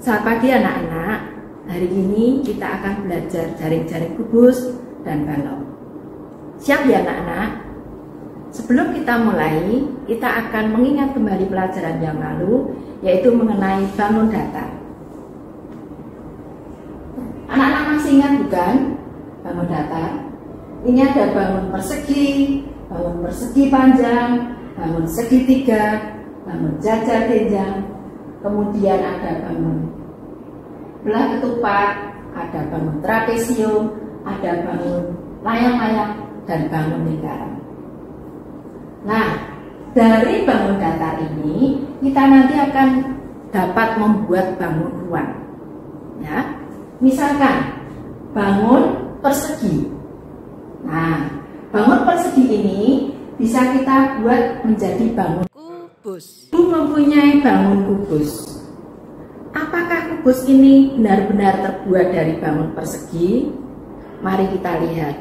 Selamat pagi anak-anak. Hari ini kita akan belajar jaring-jaring kubus dan balok. Siap ya anak-anak? Sebelum kita mulai, kita akan mengingat kembali pelajaran yang lalu, yaitu mengenai bangun datar. Anak-anak masih ingat bukan bangun datar? Ini ada bangun persegi panjang, bangun segitiga, bangun jajar jenjang, kemudian ada bangun belah ketupat, ada bangun trapesium, ada bangun layang-layang, dan bangun lingkaran. Nah, dari bangun datar ini kita nanti akan dapat membuat bangun ruang. Ya, misalkan bangun persegi. Nah, bangun persegi ini bisa kita buat menjadi bangun kubus. Ibu mempunyai bangun kubus. Apakah kubus ini benar-benar terbuat dari bangun persegi? Mari kita lihat.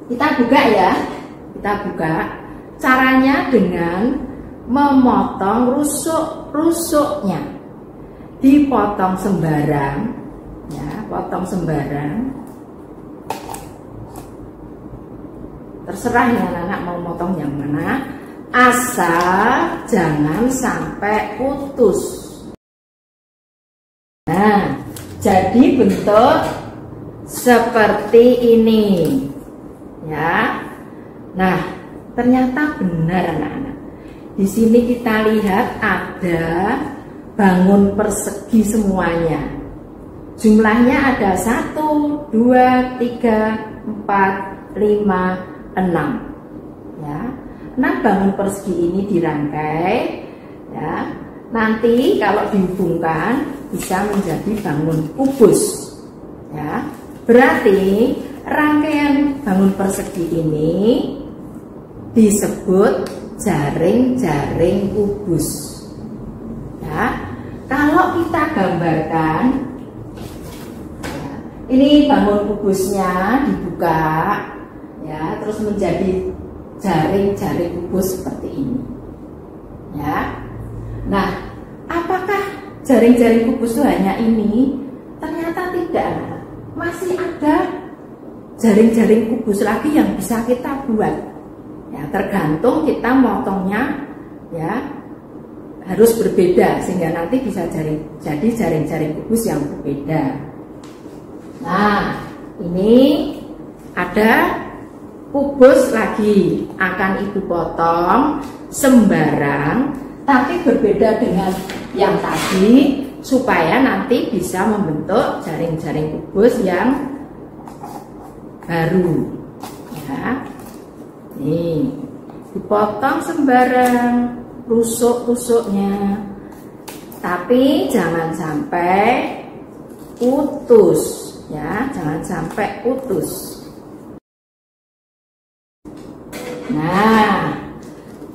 Kita buka ya. Kita buka. Caranya dengan memotong rusuk-rusuknya. Dipotong sembarang. Ya, potong sembarang. Terserah ya anak-anak mau motong yang mana. Asal jangan sampai putus. Nah, jadi bentuk seperti ini, ya. Nah, ternyata benar anak-anak. Di sini kita lihat ada bangun persegi semuanya. Jumlahnya ada 1, 2, 3, 4, 5, 6. Ya, 6 bangun persegi ini dirangkai, ya. Nanti kalau dihubungkan bisa menjadi bangun kubus. Ya, berarti rangkaian bangun persegi ini disebut jaring-jaring kubus. Ya, kalau kita gambarkan, ya, ini bangun kubusnya dibuka, ya, terus menjadi jaring-jaring kubus seperti ini. Ya. Nah, apakah jaring-jaring kubus itu hanya ini? Ternyata tidak. Masih ada jaring-jaring kubus lagi yang bisa kita buat. Ya, tergantung kita motongnya, ya, harus berbeda sehingga nanti bisa jadi jaring-jaring kubus yang berbeda. Nah, ini ada kubus lagi akan ibu potong sembarang, tapi berbeda dengan yang tadi supaya nanti bisa membentuk jaring-jaring kubus yang baru. Ya, nih dipotong sembarang rusuk-rusuknya, tapi jangan sampai putus. Ya, jangan sampai putus. Nah,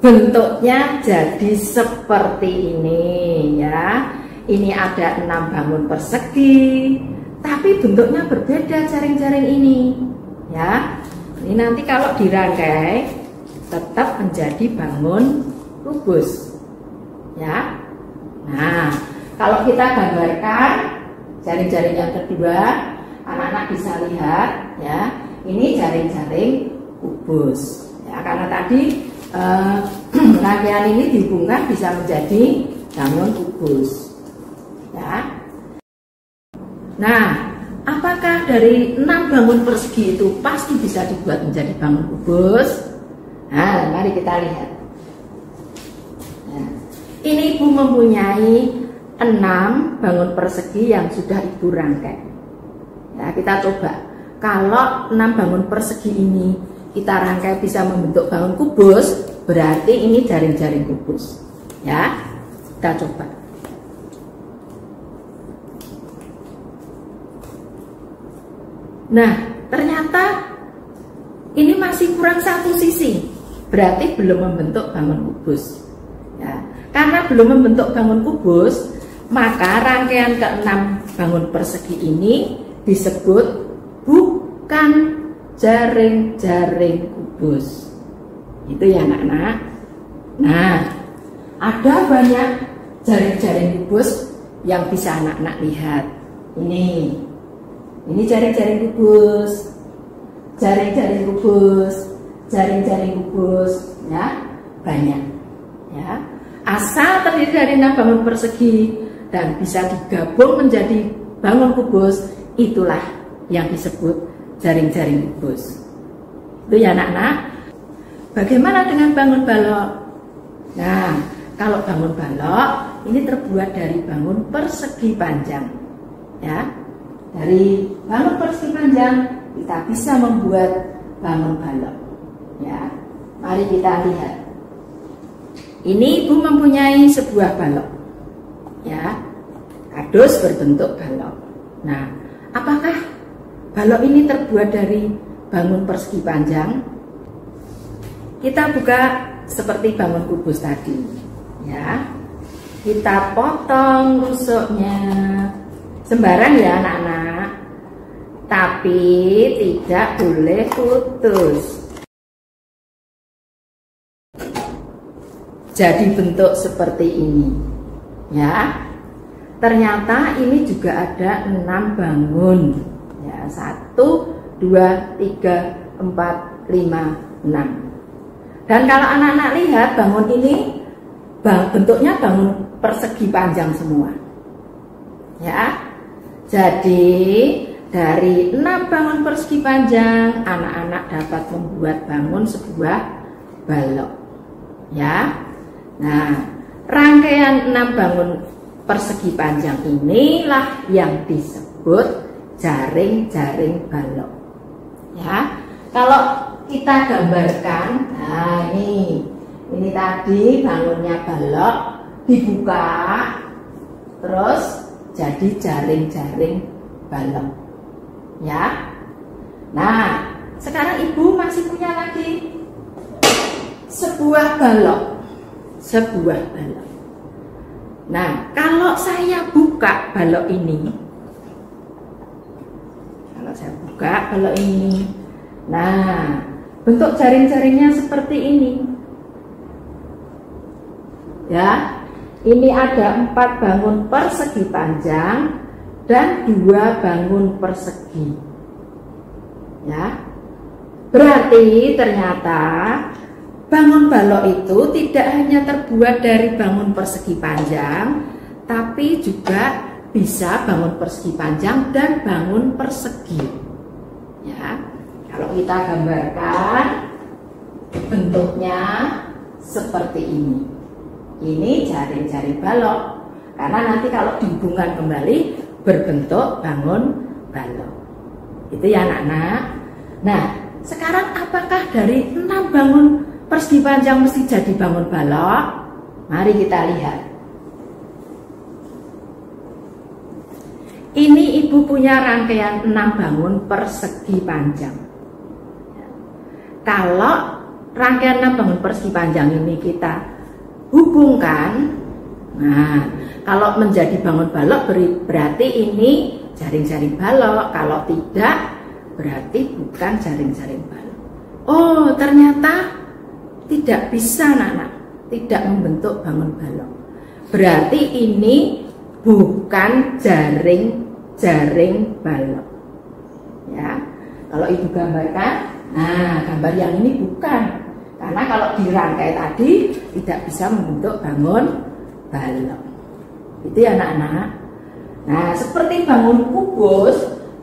bentuknya jadi seperti ini ya. Ini ada 6 bangun persegi, tapi bentuknya berbeda jaring-jaring ini ya. Ini nanti kalau dirangkai tetap menjadi bangun kubus ya. Nah, kalau kita gambarkan jaring-jaring yang kedua, anak-anak bisa lihat ya. Ini jaring-jaring kubus ya, karena tadi rangkaian ini dihubungkan bisa menjadi bangun kubus ya. Nah, apakah dari 6 bangun persegi itu pasti bisa dibuat menjadi bangun kubus? Nah, mari kita lihat. Nah, ini ibu mempunyai 6 bangun persegi yang sudah ibu rangkai. Ya, kita coba. Kalau 6 bangun persegi ini kita rangkai bisa membentuk bangun kubus, berarti ini jaring-jaring kubus. Ya, kita coba. Nah, ternyata ini masih kurang satu sisi, berarti belum membentuk bangun kubus. Ya, karena belum membentuk bangun kubus, maka rangkaian ke-6 bangun persegi ini disebut bukan jaring-jaring kubus. Itu ya anak-anak. Nah, ada banyak jaring-jaring kubus yang bisa anak-anak lihat. Ini jaring-jaring kubus, jaring-jaring kubus, jaring-jaring kubus, ya banyak. Ya, asal terdiri dari 6 bangun persegi dan bisa digabung menjadi bangun kubus, itulah yang disebut jaring-jaring kubus. Itu ya anak-anak. Bagaimana dengan bangun balok? Nah, kalau bangun balok ini terbuat dari bangun persegi panjang. Ya, dari bangun persegi panjang kita bisa membuat bangun balok. Ya, mari kita lihat. Ini ibu mempunyai sebuah balok. Ya, kardus berbentuk balok. Nah, apakah balok ini terbuat dari bangun persegi panjang? Kita buka seperti bangun kubus tadi. Ya, kita potong rusuknya sembarang ya anak-anak, tapi tidak boleh putus. Jadi bentuk seperti ini. Ya, ternyata ini juga ada 6 bangun. Ya, 1, 2, 3, 4, 5, 6. Dan kalau anak-anak lihat bangun ini bentuknya bangun persegi panjang semua. Ya, jadi dari 6 bangun persegi panjang, anak-anak dapat membuat bangun sebuah balok. Ya, nah rangkaian 6 bangun persegi panjang inilah yang disebut jaring-jaring balok. Ya, kalau kita gambarkan, nah ini tadi bangunnya balok dibuka, terus jadi jaring-jaring balok. Ya, nah sekarang ibu masih punya lagi sebuah balok, Nah, kalau saya buka balok ini, nah bentuk jaring-jaringnya seperti ini. Ya, ini ada 4 bangun persegi panjang dan 2 bangun persegi. Ya, berarti ternyata bangun balok itu tidak hanya terbuat dari bangun persegi panjang, tapi juga bisa bangun persegi panjang dan bangun persegi. Ya, kalau kita gambarkan bentuknya seperti ini. Ini jaring-jaring balok, karena nanti kalau dihubungkan kembali berbentuk bangun balok. Itu ya anak-anak. Nah, sekarang apakah dari 6 bangun persegi panjang mesti jadi bangun balok? Mari kita lihat. Ini ibu punya rangkaian 6 bangun persegi panjang. Kalau rangkaian 6 bangun persegi panjang ini kita hubungkan, nah kalau menjadi bangun balok berarti ini jaring-jaring balok. Kalau tidak, berarti bukan jaring-jaring balok. Oh, ternyata tidak bisa anak-anak, tidak membentuk bangun balok. Berarti ini bukan jaring-jaring balok. Ya, kalau ibu gambarkan, nah gambar yang ini bukan. Karena kalau dirangkai tadi tidak bisa membentuk bangun balok. Itu ya anak-anak. Nah, seperti bangun kubus,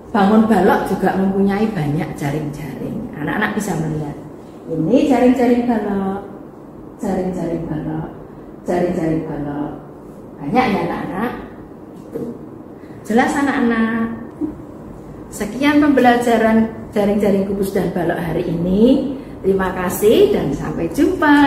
bangun balok juga mempunyai banyak jaring-jaring. Anak-anak bisa melihat. Ini jaring-jaring balok, jaring-jaring balok, jaring-jaring balok. Banyak ya anak-anak. Itu. Jelas anak-anak. Sekian pembelajaran jaring-jaring kubus dan balok hari ini. Terima kasih dan sampai jumpa.